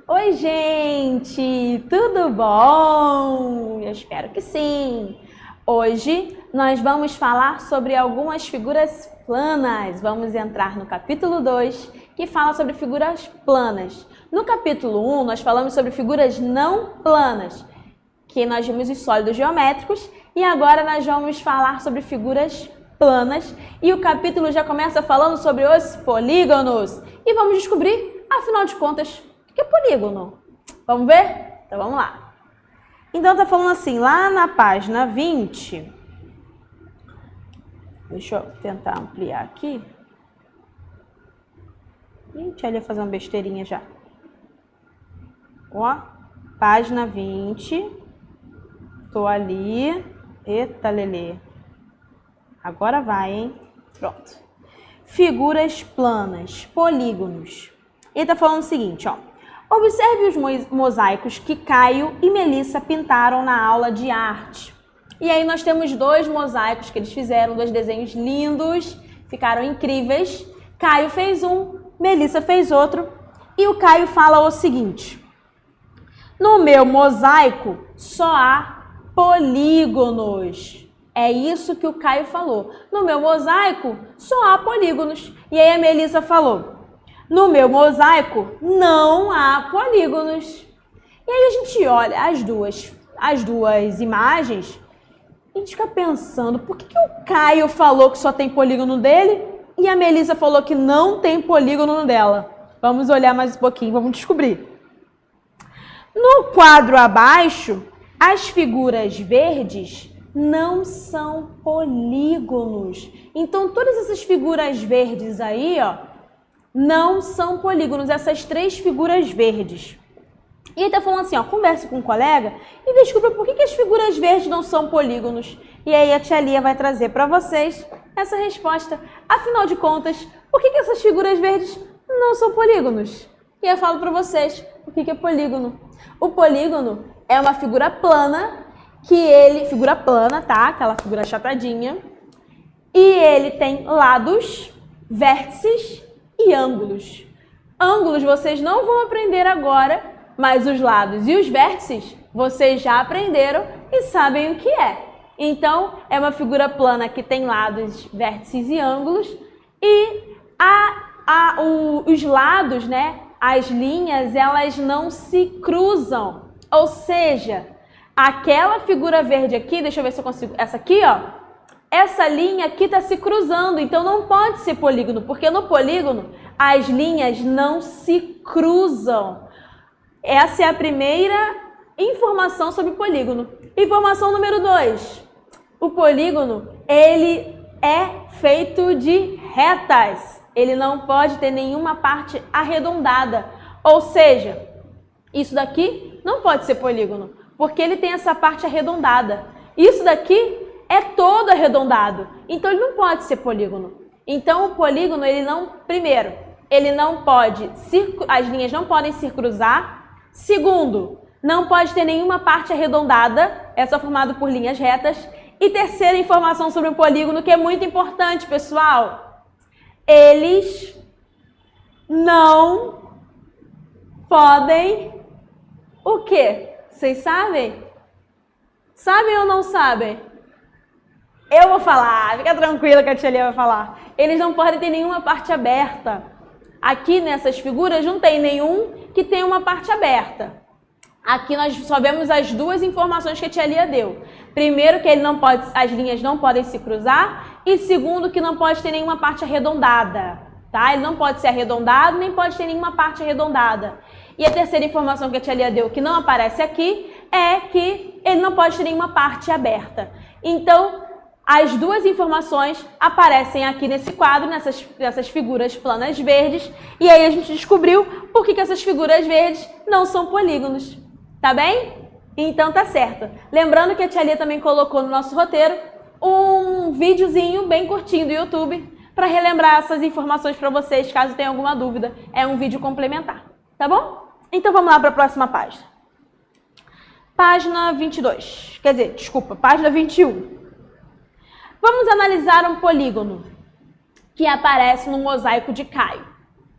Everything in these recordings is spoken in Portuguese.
Oi, gente! Tudo bom? Eu espero que sim! Hoje nós vamos falar sobre algumas figuras planas. Vamos entrar no capítulo 2, que fala sobre figuras planas. No capítulo 1, nós falamos sobre figuras não planas, que nós vimos os sólidos geométricos, e agora nós vamos falar sobre figuras planas. E o capítulo já começa falando sobre os polígonos. E vamos descobrir, afinal de contas, o que é polígono? Vamos ver? Então vamos lá. Então tá falando assim, lá na página 20, deixa eu tentar ampliar aqui. Gente, olha, fazer uma besteirinha já. Ó, página 20, tô ali, eita lelê. Agora vai, hein? Pronto. Figuras planas, polígonos. Ele tá falando o seguinte, ó. Observe os mosaicos que Caio e Melissa pintaram na aula de arte. E aí nós temos dois mosaicos que eles fizeram, dois desenhos lindos, ficaram incríveis. Caio fez um, Melissa fez outro. E o Caio fala o seguinte: no meu mosaico só há polígonos. É isso que o Caio falou. No meu mosaico só há polígonos. E aí a Melissa falou: no meu mosaico não há polígonos. E aí a gente olha as duas imagens e a gente fica pensando, por que o Caio falou que só tem polígono dele e a Melissa falou que não tem polígono no dela? Vamos olhar mais um pouquinho, vamos descobrir. No quadro abaixo, as figuras verdes não são polígonos. Então todas essas figuras verdes aí, ó, não são polígonos, essas três figuras verdes. E ele tá falando assim, ó, converse com um colega e descubra por que as figuras verdes não são polígonos. E aí a tia Lia vai trazer para vocês essa resposta. Afinal de contas, por que essas figuras verdes não são polígonos? E eu falo para vocês o que é polígono. O polígono é uma figura plana, figura plana, tá? Aquela figura achatadinha. E ele tem lados, vértices e ângulos. Ângulos vocês não vão aprender agora, mas os lados e os vértices vocês já aprenderam e sabem o que é. Então, é uma figura plana que tem lados, vértices e ângulos. E os lados, né, as linhas, elas não se cruzam. Ou seja, aquela figura verde aqui, deixa eu ver se eu consigo, essa aqui, ó. Essa linha aqui está se cruzando, então não pode ser polígono, porque no polígono as linhas não se cruzam. Essa é a primeira informação sobre polígono. Informação número 2. O polígono, ele é feito de retas. Ele não pode ter nenhuma parte arredondada. Ou seja, isso daqui não pode ser polígono, porque ele tem essa parte arredondada. Isso daqui é todo arredondado, então ele não pode ser polígono. Então o polígono, ele não, primeiro, ele não pode, as linhas não podem se cruzar. Segundo, não pode ter nenhuma parte arredondada, é só formado por linhas retas. E terceira informação sobre o polígono, que é muito importante, pessoal, eles não podem, o quê? Vocês sabem? Sabem ou não sabem? Eu vou falar, fica tranquila que a tia Lia vai falar. Eles não podem ter nenhuma parte aberta. Aqui nessas figuras não tem nenhum que tem uma parte aberta. Aqui nós só vemos as duas informações que a tia Lia deu. Primeiro, que ele não pode, as linhas não podem se cruzar. E segundo, que não pode ter nenhuma parte arredondada. Tá? Ele não pode ser arredondado, nem pode ter nenhuma parte arredondada. E a terceira informação que a tia Lia deu, que não aparece aqui, é que ele não pode ter nenhuma parte aberta. Então, as duas informações aparecem aqui nesse quadro, nessas figuras planas verdes, e aí a gente descobriu por que essas figuras verdes não são polígonos, tá bem? Então tá certo. Lembrando que a tia Lia também colocou no nosso roteiro um videozinho bem curtinho do YouTube para relembrar essas informações para vocês, caso tenham alguma dúvida. É um vídeo complementar, tá bom? Então vamos lá para a próxima página. Página 22, quer dizer, desculpa, página 21. Vamos analisar um polígono que aparece no mosaico de Caio.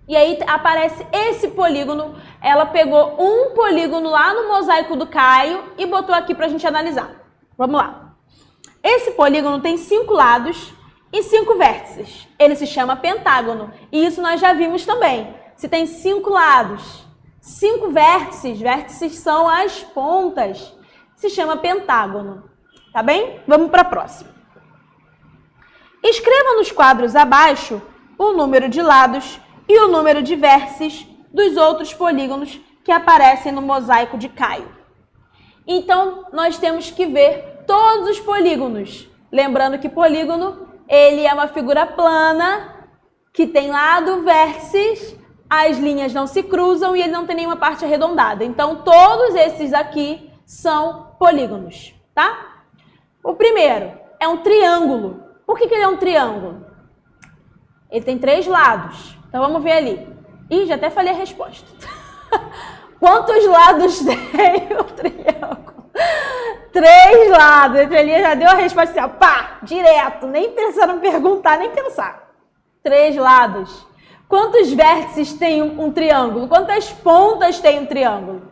E aí aparece esse polígono. Ela pegou um polígono lá no mosaico do Caio e botou aqui para a gente analisar. Vamos lá. Esse polígono tem 5 lados e 5 vértices. Ele se chama pentágono. E isso nós já vimos também. Se tem 5 lados, 5 vértices, vértices são as pontas, se chama pentágono. Tá bem? Vamos para a próxima. Escreva nos quadros abaixo o número de lados e o número de vértices dos outros polígonos que aparecem no mosaico de Caio. Então, nós temos que ver todos os polígonos. Lembrando que polígono, ele é uma figura plana, que tem lado, vértices, as linhas não se cruzam e ele não tem nenhuma parte arredondada. Então, todos esses aqui são polígonos, tá? O primeiro é um triângulo. Por que ele é um triângulo? Ele tem 3 lados. Então, vamos ver ali. Ih, já até falei a resposta. Quantos lados tem o triângulo? 3 lados. A Elia já deu a resposta assim, ó, pá, direto. Nem pensaram em perguntar, nem pensar. 3 lados. Quantos vértices tem um triângulo? Quantas pontas tem um triângulo?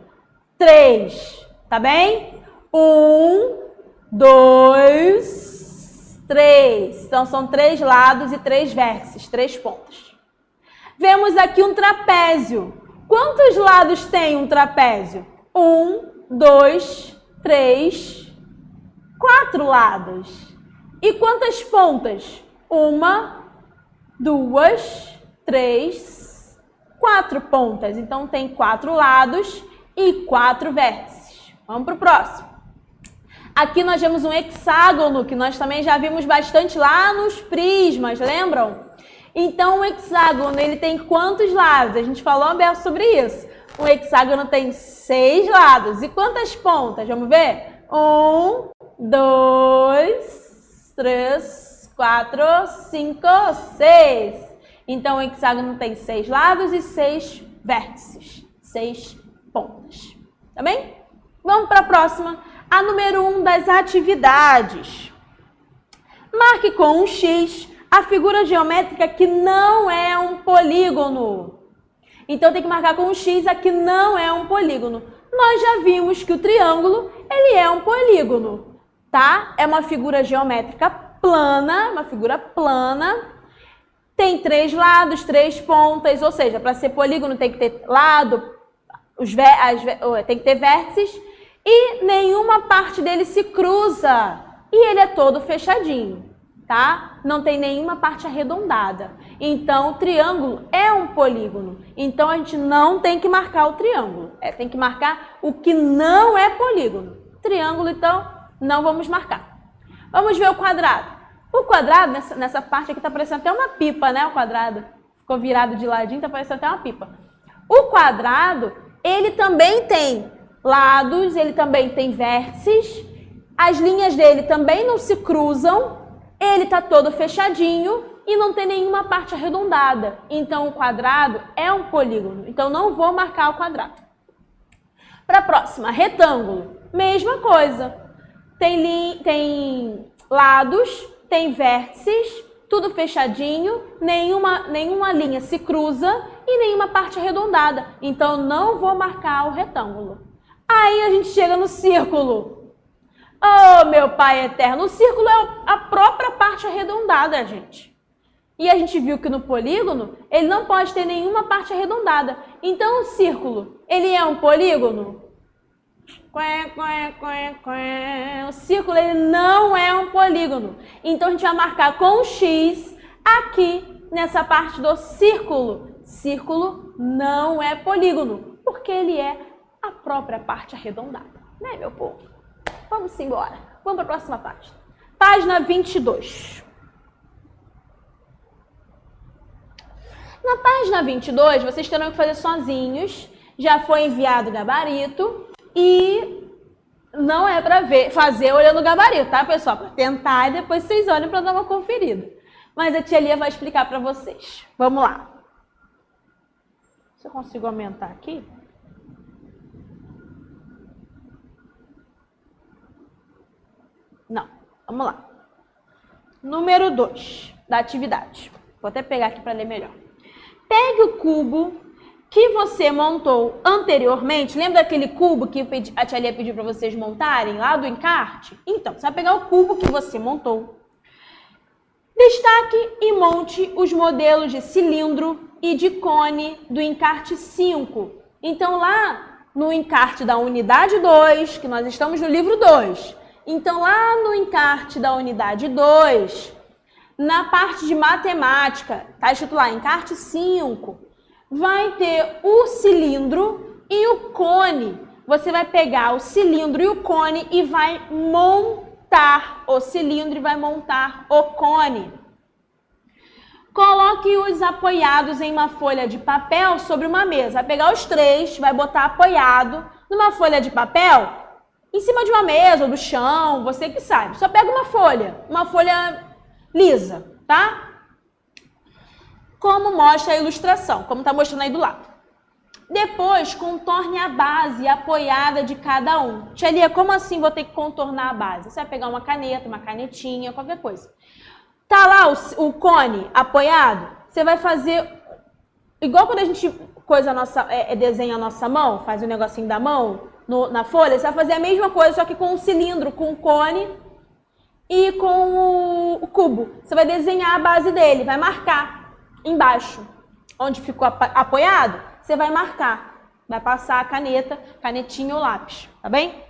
3. Tá bem? 1, 2, 3. Então, são 3 lados e 3 vértices, 3 pontas. Vemos aqui um trapézio. Quantos lados tem um trapézio? 1, 2, 3, 4 lados. E quantas pontas? 1, 2, 3, 4 pontas. Então, tem 4 lados e 4 vértices. Vamos para o próximo. Aqui nós vemos um hexágono, que nós também já vimos bastante lá nos prismas, lembram? Então, o hexágono, ele tem quantos lados? A gente falou aberto sobre isso. O hexágono tem 6 lados. E quantas pontas? Vamos ver? 1, 2, 3, 4, 5, 6. Então, o hexágono tem 6 lados e 6 vértices. 6 pontas. Tá bem? Vamos para a próxima. A número 1 das atividades. Marque com um X a figura geométrica que não é um polígono. Então, tem que marcar com um X a que não é um polígono. Nós já vimos que o triângulo, ele é um polígono, tá? É uma figura geométrica plana, uma figura plana. Tem 3 lados, 3 pontas, ou seja, para ser polígono tem que ter lado, tem que ter vértices e nenhuma parte dele se cruza. E ele é todo fechadinho, tá? Não tem nenhuma parte arredondada. Então, o triângulo é um polígono. Então, a gente não tem que marcar o triângulo. Tem que marcar o que não é polígono. Triângulo, então, não vamos marcar. Vamos ver o quadrado. O quadrado, nessa parte aqui, tá parecendo até uma pipa, né? O quadrado ficou virado de ladinho, tá parecendo até uma pipa. O quadrado, ele também tem lados, ele também tem vértices. As linhas dele também não se cruzam. Ele tá todo fechadinho e não tem nenhuma parte arredondada. Então, o quadrado é um polígono. Então, não vou marcar o quadrado. Para a próxima, retângulo. Mesma coisa. Tem lados, tem vértices, tudo fechadinho, nenhuma linha se cruza e nenhuma parte arredondada. Então, não vou marcar o retângulo. Aí, a gente chega no círculo. Oh, meu Pai eterno, o círculo é a própria parte arredondada, gente. E a gente viu que no polígono, ele não pode ter nenhuma parte arredondada. Então, o círculo, ele é um polígono? O círculo, ele não é um polígono. Então, a gente vai marcar com um X aqui, nessa parte do círculo. Círculo não é polígono, porque ele é a própria parte arredondada. Né, meu povo? Vamos embora. Vamos para a próxima página. Página 22. Na página 22, vocês terão que fazer sozinhos. Já foi enviado o gabarito e não é para fazer olhando o gabarito, tá, pessoal? Para tentar e depois vocês olhem para dar uma conferida. Mas a tia Lia vai explicar para vocês. Vamos lá. Se eu consigo aumentar aqui. Não, vamos lá. Número 2 da atividade. Vou até pegar aqui para ler melhor. Pegue o cubo que você montou anteriormente. Lembra daquele cubo que a tia Lia pediu para vocês montarem lá do encarte? Então, você vai pegar o cubo que você montou. Destaque e monte os modelos de cilindro e de cone do encarte 5. Então, lá no encarte da unidade 2, que nós estamos no livro 2. Então, lá no encarte da unidade 2, na parte de matemática, está escrito lá, encarte 5, vai ter o cilindro e o cone. Você vai pegar o cilindro e o cone e vai montar o cilindro e vai montar o cone. Coloque-os apoiados em uma folha de papel sobre uma mesa. Vai pegar os três, vai botar apoiado numa folha de papel, em cima de uma mesa ou do chão, você que sabe. Só pega uma folha lisa, tá? Como mostra a ilustração, como está mostrando aí do lado. Depois, contorne a base apoiada de cada um. Tia Lia, como assim vou ter que contornar a base? Você vai pegar uma caneta, uma canetinha, qualquer coisa. Tá lá o cone apoiado? Você vai fazer igual quando a gente desenha a nossa mão, faz um negocinho da mão na folha, você vai fazer a mesma coisa, só que com um cilindro, com o cone e com o cubo. Você vai desenhar a base dele, vai marcar embaixo, onde ficou apoiado, você vai marcar, vai passar a canetinha ou lápis, tá bem?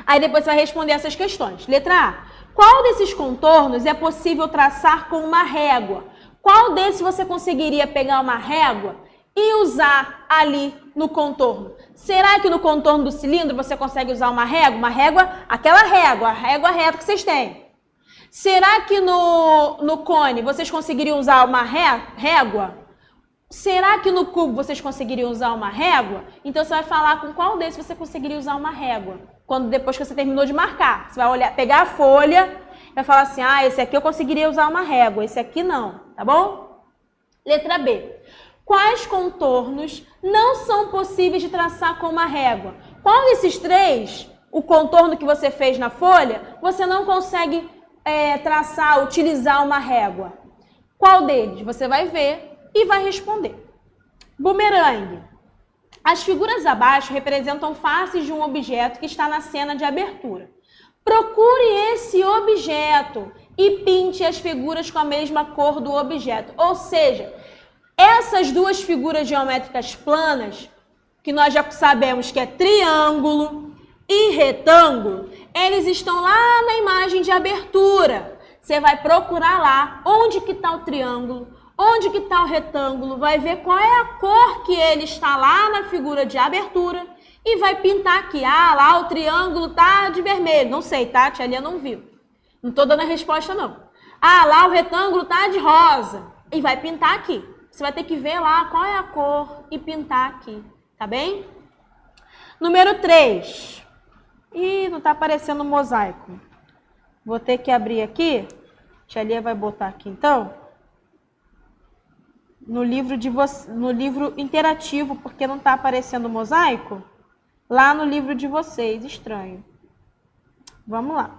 Aí depois você vai responder essas questões. Letra A. Qual desses contornos é possível traçar com uma régua? Qual desses você conseguiria pegar uma régua e usar ali no contorno? Será que no contorno do cilindro você consegue usar uma régua? Uma régua, aquela régua, a régua reta que vocês têm. Será que no cone vocês conseguiriam usar uma régua? Será que no cubo vocês conseguiriam usar uma régua? Então você vai falar com qual desses você conseguiria usar uma régua. Depois que você terminou de marcar. Você vai olhar, pegar a folha e vai falar assim, esse aqui eu conseguiria usar uma régua, esse aqui não, tá bom? Letra B. Quais contornos não são possíveis de traçar com uma régua? Qual desses três, o contorno que você fez na folha, você não consegue utilizar uma régua? Qual deles? Você vai ver e vai responder. Bumerangue. As figuras abaixo representam faces de um objeto que está na cena de abertura. Procure esse objeto e pinte as figuras com a mesma cor do objeto. Ou seja, essas duas figuras geométricas planas, que nós já sabemos que é triângulo e retângulo, eles estão lá na imagem de abertura. Você vai procurar lá onde que está o triângulo, onde que está o retângulo, vai ver qual é a cor que ele está lá na figura de abertura e vai pintar aqui. Lá o triângulo tá de vermelho. Não sei, tá? A tia Lia não viu. Não estou dando a resposta, não. Lá o retângulo tá de rosa. E vai pintar aqui. Você vai ter que ver lá qual é a cor e pintar aqui. Tá bem? Número 3. Não tá aparecendo o mosaico. Vou ter que abrir aqui. A tia Lia vai botar aqui, então. No livro interativo, porque não está aparecendo o mosaico, lá no livro de vocês, estranho. Vamos lá.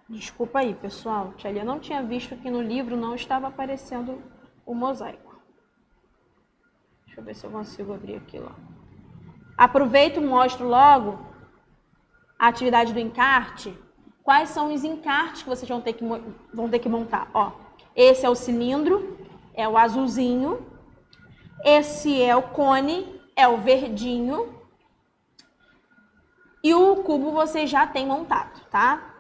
Desculpa aí, pessoal. Tia Lia não tinha visto que no livro não estava aparecendo o mosaico. Deixa eu ver se eu consigo abrir aqui lá. Aproveito e mostro logo a atividade do encarte. Quais são os encartes que vocês vão ter que montar? Esse é o cilindro, é o azulzinho. Esse é o cone, é o verdinho. E o cubo vocês já têm montado, tá?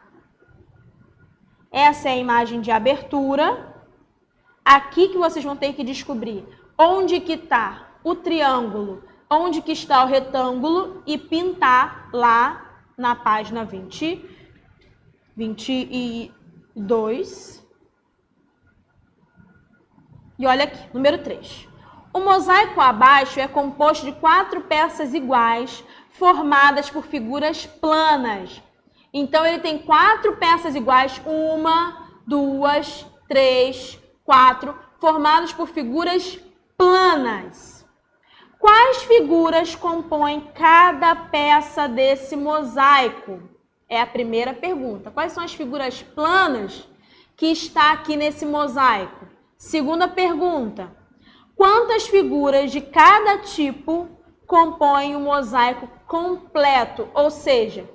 Essa é a imagem de abertura. Aqui que vocês vão ter que descobrir onde que está o triângulo, onde que está o retângulo e pintar lá na página 22. E olha aqui, número 3. O mosaico abaixo é composto de 4 peças iguais, formadas por figuras planas. Então, ele tem 4 peças iguais, 1, 2, 3, 4, formadas por figuras planas. Quais figuras compõem cada peça desse mosaico? É a primeira pergunta. Quais são as figuras planas que está aqui nesse mosaico? Segunda pergunta. Quantas figuras de cada tipo compõem o mosaico completo? Ou seja,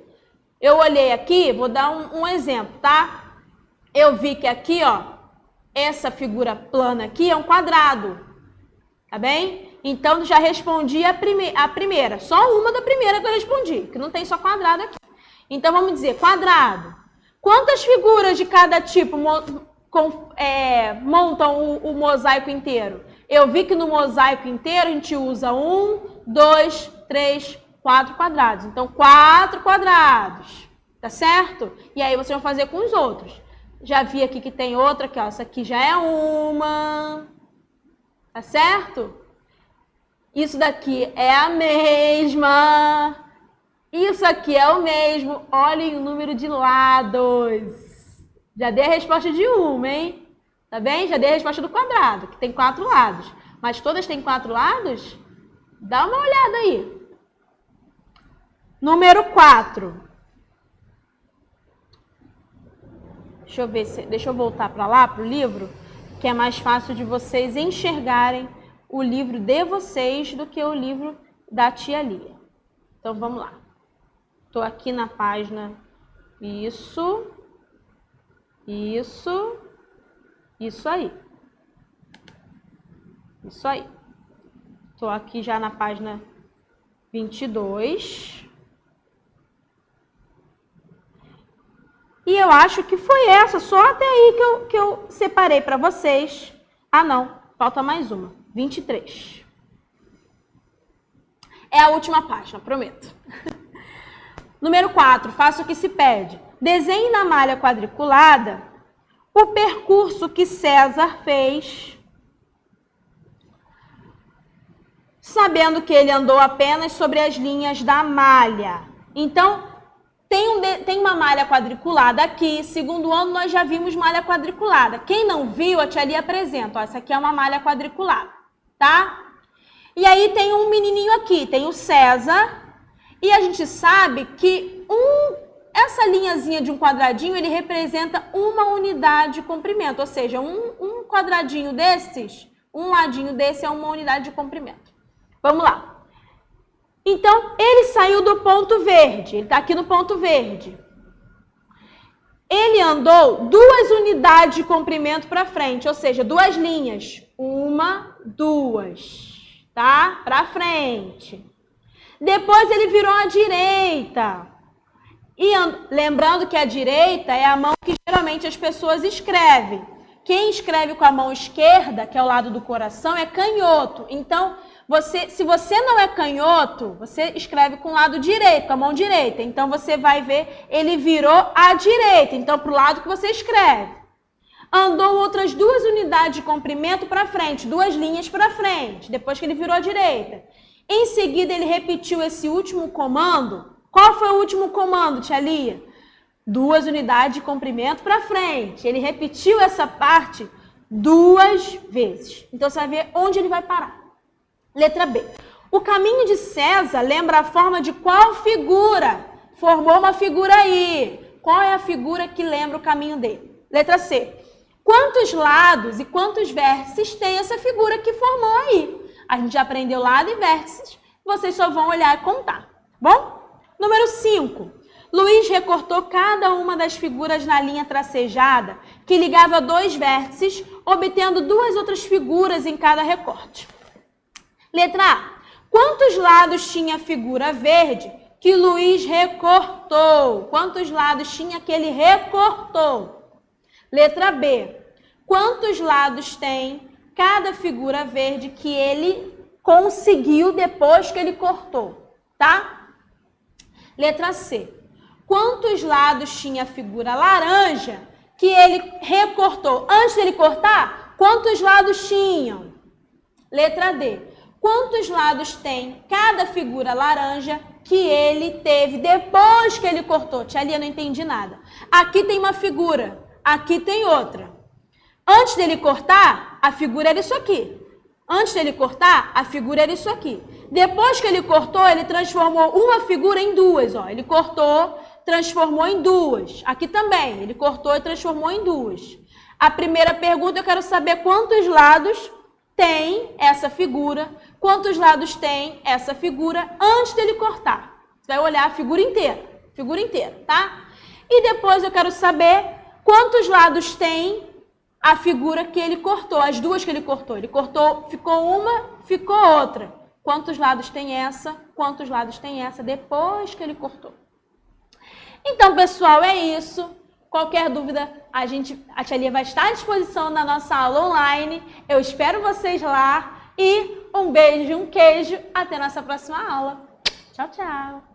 eu olhei aqui, vou dar um exemplo, tá? Eu vi que aqui, ó, essa figura plana aqui é um quadrado, tá bem? Então, já respondi a primeira, só uma da primeira que eu respondi, que não tem só quadrado aqui. Então, vamos dizer, quadrado. Quantas figuras de cada tipo montam o mosaico inteiro? Eu vi que no mosaico inteiro a gente usa 1, 2, 3, 4 quadrados. Então, 4 quadrados, tá certo? E aí, vocês vão fazer com os outros. Já vi aqui que tem outra aqui, ó. Essa aqui já é uma, tá certo? Isso daqui é a mesma. Isso aqui é o mesmo. Olhem o número de lados. Já dei a resposta de uma, hein? Tá bem? Já dei a resposta do quadrado, que tem 4 lados. Mas todas têm 4 lados? Dá uma olhada aí. Número 4. Deixa eu ver deixa eu voltar para lá, para o livro, que é mais fácil de vocês enxergarem o livro de vocês do que o livro da tia Lia. Então, vamos lá. Estou aqui na página. Isso aí. Isso aí. Estou aqui já na página 22. E eu acho que foi essa, só até aí que eu separei para vocês. Ah, não. Falta mais uma. 23. É a última página, prometo. Número 4. Faça o que se pede. Desenhe na malha quadriculada o percurso que César fez, sabendo que ele andou apenas sobre as linhas da malha. Então, tem uma malha quadriculada aqui. Segundo ano, nós já vimos malha quadriculada. Quem não viu, a tia Lia apresenta. Ó, essa aqui é uma malha quadriculada, tá? E aí tem um menininho aqui, tem o César. E a gente sabe que essa linhazinha de um quadradinho, ele representa uma unidade de comprimento. Ou seja, um quadradinho desses, um ladinho desse é uma unidade de comprimento. Vamos lá. Então, ele saiu do ponto verde. Ele está aqui no ponto verde. Ele andou 2 unidades de comprimento para frente, ou seja, 2 linhas. 1, 2, tá? Para frente. Depois ele virou à direita. E lembrando que a direita é a mão que geralmente as pessoas escrevem. Quem escreve com a mão esquerda, que é o lado do coração, é canhoto. Então, se você não é canhoto, você escreve com o lado direito, com a mão direita. Então, você vai ver, ele virou à direita. Então, para o lado que você escreve. Andou outras 2 unidades de comprimento para frente, 2 linhas para frente, depois que ele virou à direita. Em seguida, ele repetiu esse último comando. Qual foi o último comando, tia Lia? 2 unidades de comprimento para frente. Ele repetiu essa parte 2 vezes. Então, você vai ver onde ele vai parar. Letra B. O caminho de César lembra a forma de qual figura? Formou uma figura aí. Qual é a figura que lembra o caminho dele? Letra C. Quantos lados e quantos vértices tem essa figura que formou aí? A gente já aprendeu lado e vértices. Vocês só vão olhar e contar. Bom? Número 5. Luiz recortou cada uma das figuras na linha tracejada que ligava 2 vértices, obtendo 2 outras figuras em cada recorte. Letra A. Quantos lados tinha a figura verde que Luiz recortou? Quantos lados tinha que ele recortou? Letra B. Quantos lados tem cada figura verde que ele conseguiu depois que ele cortou? Tá? Letra C. Quantos lados tinha a figura laranja que ele recortou? Antes dele cortar, quantos lados tinham? Letra D. Quantos lados tem cada figura laranja que ele teve depois que ele cortou? Tia Lia, não entendi nada. Aqui tem uma figura, aqui tem outra. Antes dele cortar, a figura era isso aqui. Antes dele cortar, a figura era isso aqui. Depois que ele cortou, ele transformou uma figura em 2. Ó. Ele cortou, transformou em 2. Aqui também, ele cortou e transformou em 2. A primeira pergunta, eu quero saber quantos lados tem essa figura, quantos lados tem essa figura antes dele cortar. Você vai olhar a figura inteira, tá? E depois eu quero saber quantos lados tem a figura que ele cortou, as duas que ele cortou. Ele cortou, ficou uma, ficou outra. Quantos lados tem essa, quantos lados tem essa depois que ele cortou. Então, pessoal, é isso. Qualquer dúvida, a tia Lia vai estar à disposição na nossa aula online. Eu espero vocês lá e um beijo e um queijo. Até nossa próxima aula. Tchau, tchau.